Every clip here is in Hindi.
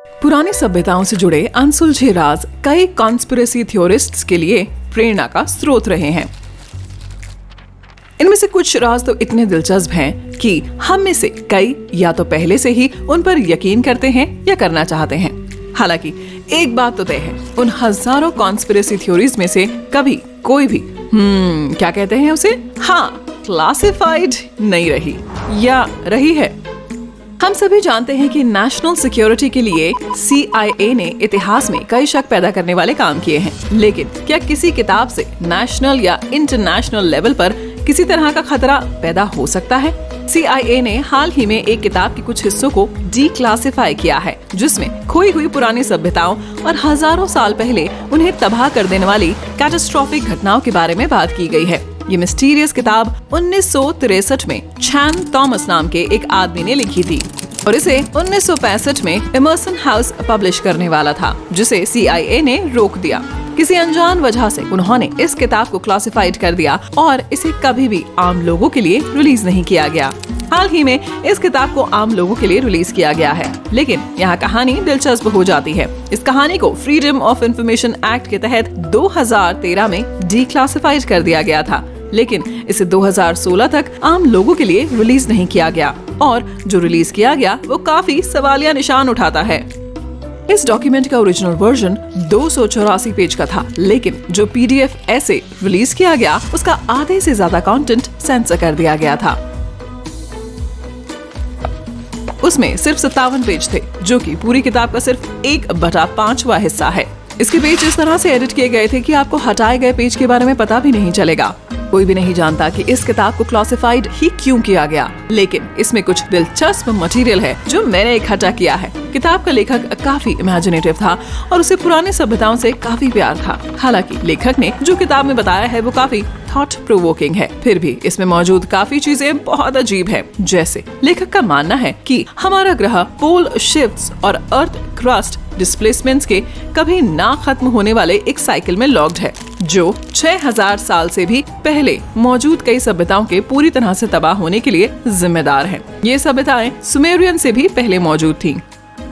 पुरानी सभ्यताओं से जुड़े अनसुलझे राज कई कॉन्स्पिरेसी थ्योरिस्ट्स के लिए प्रेरणा का स्रोत रहे हैं। इनमें से कुछ राज तो इतने दिलचस्प हैं कि हम में से कई या तो पहले से ही उन पर यकीन करते हैं या करना चाहते हैं। हालांकि एक बात तो तय है, उन हजारों कॉन्स्पिरेसी थ्योरीज में से कभी कोई भी क्या कहते हैं उसे, क्लासिफाइड नहीं रही या रही है। हम सभी जानते हैं कि नेशनल सिक्योरिटी के लिए CIA ने इतिहास में कई शक पैदा करने वाले काम किए हैं, लेकिन क्या किसी किताब से नेशनल या इंटरनेशनल लेवल पर किसी तरह का खतरा पैदा हो सकता है? CIA ने हाल ही में एक किताब के कुछ हिस्सों को डीक्लासिफाई किया है, जिसमें खोई हुई पुरानी सभ्यताओं और हजारों साल पहले उन्हें तबाह कर देने वाली कैटास्ट्रोफिक घटनाओं के बारे में बात की गई है। ये मिस्टीरियस किताब 1963 में चैन थॉमस नाम के एक आदमी ने लिखी थी और इसे 1965 में इमर्सन हाउस पब्लिश करने वाला था, जिसे CIA ने रोक दिया। किसी अनजान वजह से उन्होंने इस किताब को क्लासिफाइड कर दिया और इसे कभी भी आम लोगों के लिए रिलीज नहीं किया गया। हाल ही में इस किताब को आम लोगों के लिए रिलीज किया गया है, लेकिन यहाँ कहानी दिलचस्प हो जाती है। इस कहानी को फ्रीडम ऑफ इंफॉर्मेशन एक्ट के तहत 2013 में डीक्लासिफाइड कर दिया गया था, लेकिन इसे 2016 तक आम लोगों के लिए रिलीज नहीं किया गया और जो रिलीज किया गया वो काफी सवालिया निशान उठाता है। इस डॉक्यूमेंट का ओरिजिनल वर्जन 284 पेज का था, लेकिन जो PDF ऐसे रिलीज किया गया उसका आधे से ज्यादा कंटेंट सेंसर कर दिया गया था। उसमें सिर्फ 57 पेज थे, जो कि पूरी किताब का सिर्फ 1/5वां हिस्सा है। इसके पेज इस तरह से एडिट किए गए थे कि आपको हटाए गए पेज के बारे में पता भी नहीं चलेगा। कोई भी नहीं जानता कि इस किताब को क्लासिफाइड ही क्यों किया गया, लेकिन इसमें कुछ दिलचस्प मटेरियल है जो मैंने इकट्ठा किया है। किताब का लेखक काफी इमेजिनेटिव था और उसे पुरानी सभ्यताओं से काफी प्यार था। हालांकि लेखक ने जो किताब में बताया है वो काफी थॉट प्रोवोकिंग है, फिर भी इसमें मौजूद काफी चीजें बहुत अजीब है। जैसे लेखक का मानना है कि हमारा ग्रह पोल शिफ्ट्स और अर्थ क्रस्ट डिस्प्लेसमेंट्स के कभी ना खत्म होने वाले एक साइकिल में लॉक्ड है, जो 6000 साल से भी पहले मौजूद कई सभ्यताओं के पूरी तरह से तबाह होने के लिए जिम्मेदार है। ये सभ्यताएं सुमेरियन से भी पहले मौजूद थीं।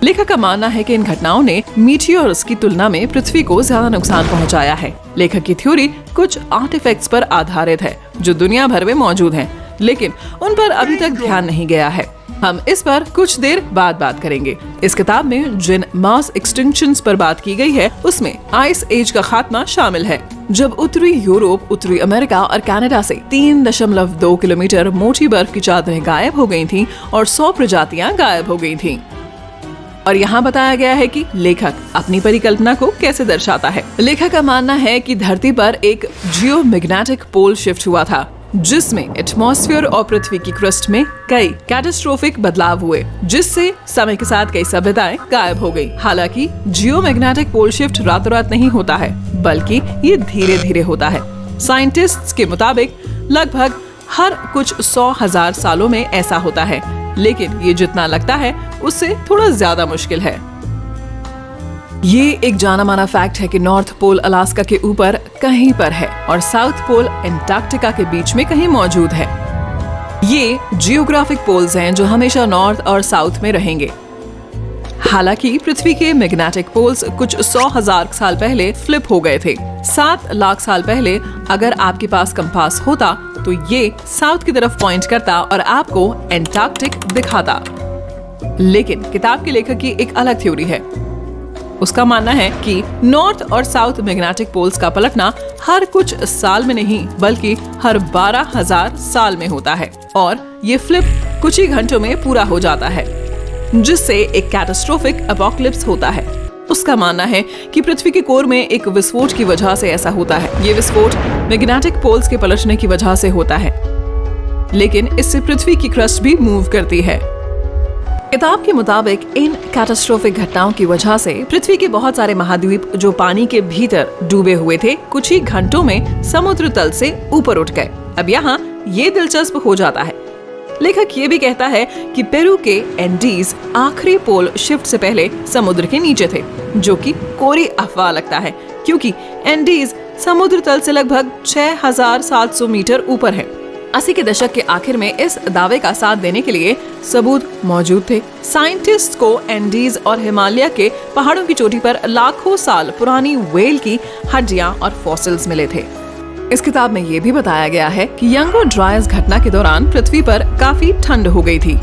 लेखक का मानना है कि इन घटनाओं ने मीटियोर्स की तुलना में पृथ्वी को ज्यादा नुकसान पहुंचाया है। लेखक की थ्योरी कुछ आर्टिफैक्ट्स पर आधारित है जो दुनिया भर में मौजूद हैं, लेकिन उन पर अभी तक ध्यान नहीं गया है। हम इस पर कुछ देर बाद बात करेंगे। इस किताब में जिन मास एक्सटिंक्शंस पर बात की गई है उसमें आइस एज का खात्मा शामिल है, जब उत्तरी यूरोप, उत्तरी अमेरिका और कनाडा से 3.2 किलोमीटर मोटी बर्फ की चादरें गायब हो गई थीं और 100 प्रजातियां गायब हो गई थीं। और यहाँ बताया गया है कि लेखक अपनी परिकल्पना को कैसे दर्शाता है। लेखक का मानना है कि धरती पर एक जियोमैग्नेटिक पोल शिफ्ट हुआ था, जिसमें एटमॉस्फेयर और पृथ्वी की क्रस्ट में कई कैटास्ट्रोफिक बदलाव हुए, जिससे समय के साथ कई सभ्यताएं गायब हो गई। हालांकि जियोमैग्नेटिक पोल शिफ्ट रातों रात नहीं होता है, बल्कि ये धीरे धीरे होता है। साइंटिस्ट्स के मुताबिक लगभग हर कुछ 100,000 सालों में ऐसा होता है, लेकिन ये जितना लगता है उससे थोड़ा ज्यादा मुश्किल है। ये एक जाना माना फैक्ट है कि नॉर्थ पोल अलास्का के ऊपर कहीं पर है और साउथ पोल एंटार्क्टिका के बीच में कहीं मौजूद है। ये जियोग्राफिक पोल्स हैं जो हमेशा नॉर्थ और साउथ में रहेंगे। हालांकि पृथ्वी के मैग्नेटिक पोल्स कुछ 100,000 साल पहले फ्लिप हो गए थे। 7 लाख साल पहले अगर आपके पास कंपास होता तो ये साउथ की तरफ पॉइंट करता और आपको एंटार्क्टिक दिखाता। लेकिन किताब के लेखक की एक अलग थ्योरी है। उसका मानना है कि नॉर्थ और साउथ मैग्नेटिक पोल्स का पलटना हर कुछ साल में नहीं बल्कि हर 12,000 साल में होता है और ये फ्लिप कुछ ही घंटों में पूरा हो जाता है, जिससे एक कैटास्ट्रोफिक एपोकलिप्स होता है। उसका मानना है कि पृथ्वी के कोर में एक विस्फोट की वजह से ऐसा होता है। ये विस्फोट मैग्नेटिक पोल्स के पलटने की वजह से होता है, लेकिन इससे पृथ्वी की क्रस्ट भी मूव करती है। किताब के मुताबिक इन कैटास्ट्रोफिक घटनाओं की वजह से पृथ्वी के बहुत सारे महाद्वीप जो पानी के भीतर डूबे हुए थे, कुछ ही घंटों में समुद्र तल से ऊपर उठ गए। अब यहाँ ये दिलचस्प हो जाता है। लेखक ये भी कहता है कि पेरू के एंडीज आखिरी पोल शिफ्ट से पहले समुद्र के नीचे थे, जो कि कोरी अफवाह लगता है, क्योंकि एंडीज समुद्र तल से लगभग 6,700 मीटर ऊपर है। 80 के दशक के आखिर में इस दावे का साथ देने के लिए सबूत मौजूद थे। साइंटिस्ट को एंडीज और हिमालय के पहाड़ों की चोटी पर लाखों साल पुरानी व्हेल की हड्डियां और फॉसिल्स मिले थे। इस किताब में ये भी बताया गया है कि यंगो ड्रायस घटना के दौरान पृथ्वी पर काफी ठंड हो गई थी,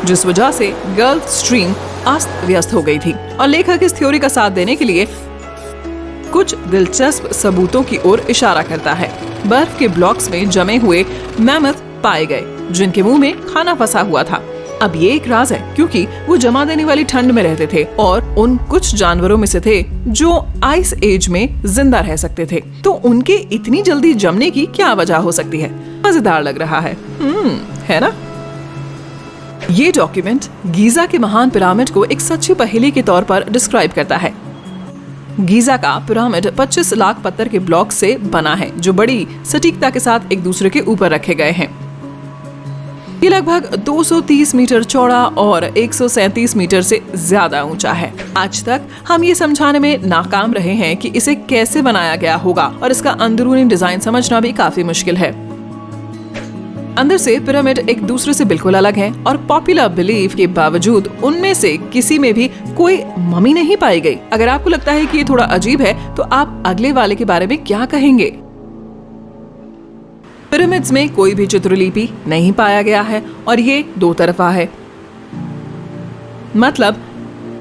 जिस वजह से गल्फ स्ट्रीम अस्त व्यस्त हो गई थी। और लेखक इस थ्योरी का साथ देने के लिए कुछ दिलचस्प सबूतों की ओर इशारा करता है। बर्फ के ब्लॉक्स में जमे हुए मैमथ पाए गए, जिनके मुंह में खाना फंसा हुआ था। अब ये एक राज है, क्योंकि वो जमा देने वाली ठंड में रहते थे और उन कुछ जानवरों में से थे जो आइस एज में जिंदा रह सकते थे। तो उनके इतनी जल्दी जमने की क्या वजह हो सकती है? मजेदार लग रहा है ना? ये डॉक्यूमेंट गीजा के महान पिरामिड को एक सच्ची पहेली के तौर पर डिस्क्राइब करता है। गीजा का पिरामिड 25 लाख पत्थर के ब्लॉक से बना है, जो बड़ी सटीकता के साथ एक दूसरे के ऊपर रखे गए हैं। ये लगभग 230 मीटर चौड़ा और 137 मीटर से ज्यादा ऊंचा है। आज तक हम ये समझाने में नाकाम रहे हैं कि इसे कैसे बनाया गया होगा, और इसका अंदरूनी डिजाइन समझना भी काफी मुश्किल है। अंदर से पिरामिड एक दूसरे से बिल्कुल अलग हैं, और पॉपुलर बिलीफ के बावजूद उनमें से किसी में भी कोई मम्मी नहीं पाई गई। अगर आपको लगता है कि ये थोड़ा अजीब है, तो आप अगले वाले के बारे में क्या कहेंगे? पिरामिड्स में कोई भी चित्रलिपि नहीं पाया गया है, और ये दो तरफा है। मतलब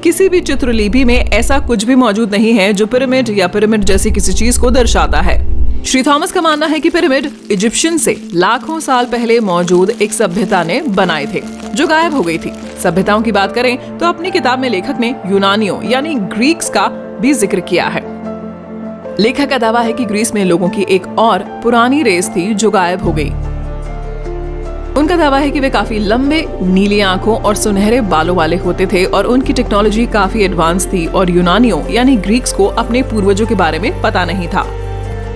किसी भी चित्रलिपि में ऐसा कुछ भी मौजूद नहीं है जो पिरामिड या पिरामिड जैसी किसी चीज को दर्शाता है। श्री थॉमस का मानना है कि पिरामिड इजिप्शियन से लाखों साल पहले मौजूद एक सभ्यता ने बनाए थे, जो गायब हो गई थी। सभ्यताओं की बात करें तो अपनी किताब में लेखक ने यूनानियों यानी ग्रीक्स का भी जिक्र किया है। लेखक का दावा है कि ग्रीस में लोगों की एक और पुरानी रेस थी जो गायब हो गई। उनका दावा है कि वे काफी लंबे, नीली आंखों और सुनहरे बालों वाले होते थे, और उनकी टेक्नोलॉजी काफी एडवांस थी, और यूनानियों यानी ग्रीक्स को अपने पूर्वजों के बारे में पता नहीं था।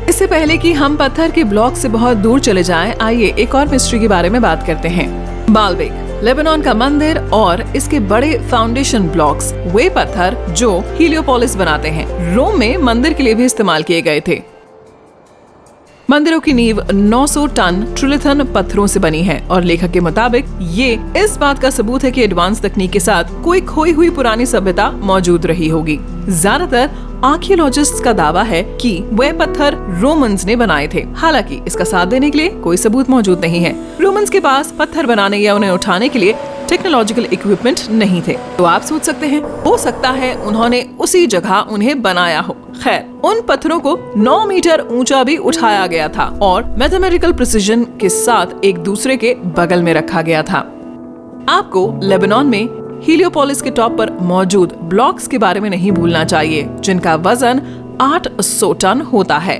इससे पहले कि हम पत्थर के ब्लॉक से बहुत दूर चले जाएं, आइए एक और मिस्ट्री के बारे में बात करते हैं। बालबेक, लेबनान का मंदिर और इसके बड़े फाउंडेशन ब्लॉक्स, वे पत्थर जो हीलियोपोलिस बनाते हैं, रोम में मंदिर के लिए भी इस्तेमाल किए गए थे। मंदिरों की नींव 900 टन ट्रिलिथन पत्थरों से बनी है, और लेखक के मुताबिक ये इस बात का सबूत है कि एडवांस तकनीक के साथ कोई खोई हुई पुरानी सभ्यता मौजूद रही होगी। ज्यादातर आर्कियोलॉजिस्ट्स का दावा है कि वे पत्थर रोमन्स ने बनाए थे। हालांकि इसका साथ देने के लिए कोई सबूत मौजूद नहीं है। रोमन्स के पास पत्थर बनाने या उन्हें उठाने के लिए टेक्नोलॉजिकल इक्विपमेंट नहीं थे। तो आप सोच सकते हैं, हो सकता है उन्होंने उसी जगह उन्हें बनाया हो। खैर, उन पत्थरों को 9 मीटर ऊंचा भी उठाया गया था और मैथमेटिकल प्रिसिजन के साथ एक दूसरे के बगल में रखा गया था। आपको लेबनान में हीलियोपोलिस के टॉप पर मौजूद ब्लॉक्स के बारे में नहीं भूलना चाहिए, जिनका वजन 800 टन होता है।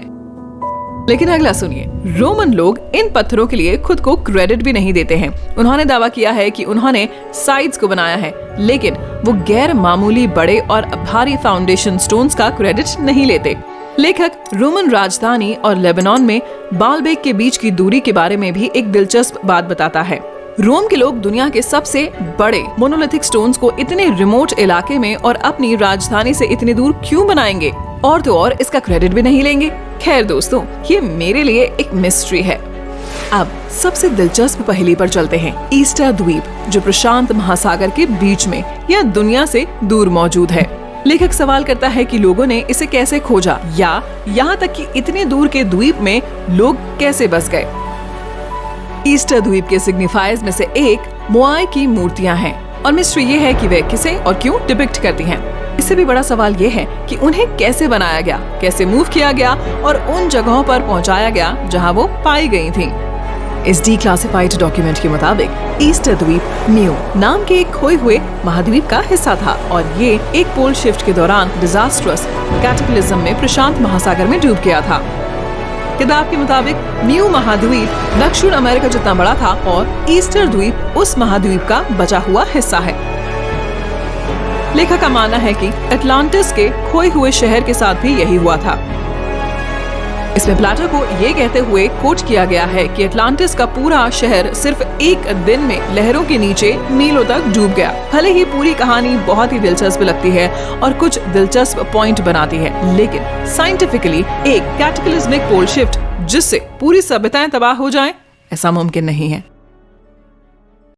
लेकिन अगला सुनिए, रोमन लोग इन पत्थरों के लिए खुद को क्रेडिट भी नहीं देते हैं। उन्होंने दावा किया है कि उन्होंने साइड्स को बनाया है, लेकिन वो गैर मामूली बड़े और भारी फाउंडेशन स्टोन्स का क्रेडिट नहीं लेते। लेखक रोमन राजधानी और लेबनान में बालबेक के बीच की दूरी के बारे में भी एक दिलचस्प बात बताता है। रोम के लोग दुनिया के सबसे बड़े मोनोलिथिक स्टोन्स को इतने रिमोट इलाके में और अपनी राजधानी से इतनी दूर क्यों बनाएंगे, और तो और इसका क्रेडिट भी नहीं लेंगे। खैर दोस्तों, ये मेरे लिए एक मिस्ट्री है। अब सबसे दिलचस्प पहेली पर चलते हैं। ईस्टर द्वीप, जो प्रशांत महासागर के बीच में या दुनिया से दूर मौजूद है। लेखक सवाल करता है कि लोगों ने इसे कैसे खोजा, या यहाँ तक कि इतने दूर के द्वीप में लोग कैसे बस गए। ईस्टर द्वीप के सिग्निफायर्स में से एक मोआई की मूर्तियां हैं, और मिस्ट्री ये है कि वे किसे और क्यों डिपिक्ट करती हैं। इससे भी बड़ा सवाल ये है कि उन्हें कैसे बनाया गया, कैसे मूव किया गया और उन जगहों पर पहुंचाया गया जहां वो पाई गई थीं। इस डीक्लासिफाइड डॉक्यूमेंट के मुताबिक ईस्टर द्वीप न्यू नाम के एक खोए हुए महाद्वीप का हिस्सा था, और ये एक पोल शिफ्ट के दौरान डिजास्ट्रस कैटेक्लिज्म में प्रशांत महासागर में डूब गया था। किताब के मुताबिक न्यू महाद्वीप दक्षिण अमेरिका जितना बड़ा था, और ईस्टर द्वीप उस महाद्वीप का बचा हुआ हिस्सा है। लेखक का मानना है कि अटलांटिस के खोए हुए शहर के साथ भी यही हुआ था। इसमें प्लाटो को ये कहते हुए कोट किया गया है कि अटलांटिस का पूरा शहर सिर्फ एक दिन में लहरों के नीचे मीलों तक डूब गया। भले ही पूरी कहानी बहुत ही दिलचस्प लगती है और कुछ दिलचस्प पॉइंट बनाती है, लेकिन साइंटिफिकली एक कैटेक्लिज्मिक पोल शिफ्ट जिससे पूरी सभ्यताएं तबाह हो जाएं, ऐसा मुमकिन नहीं है।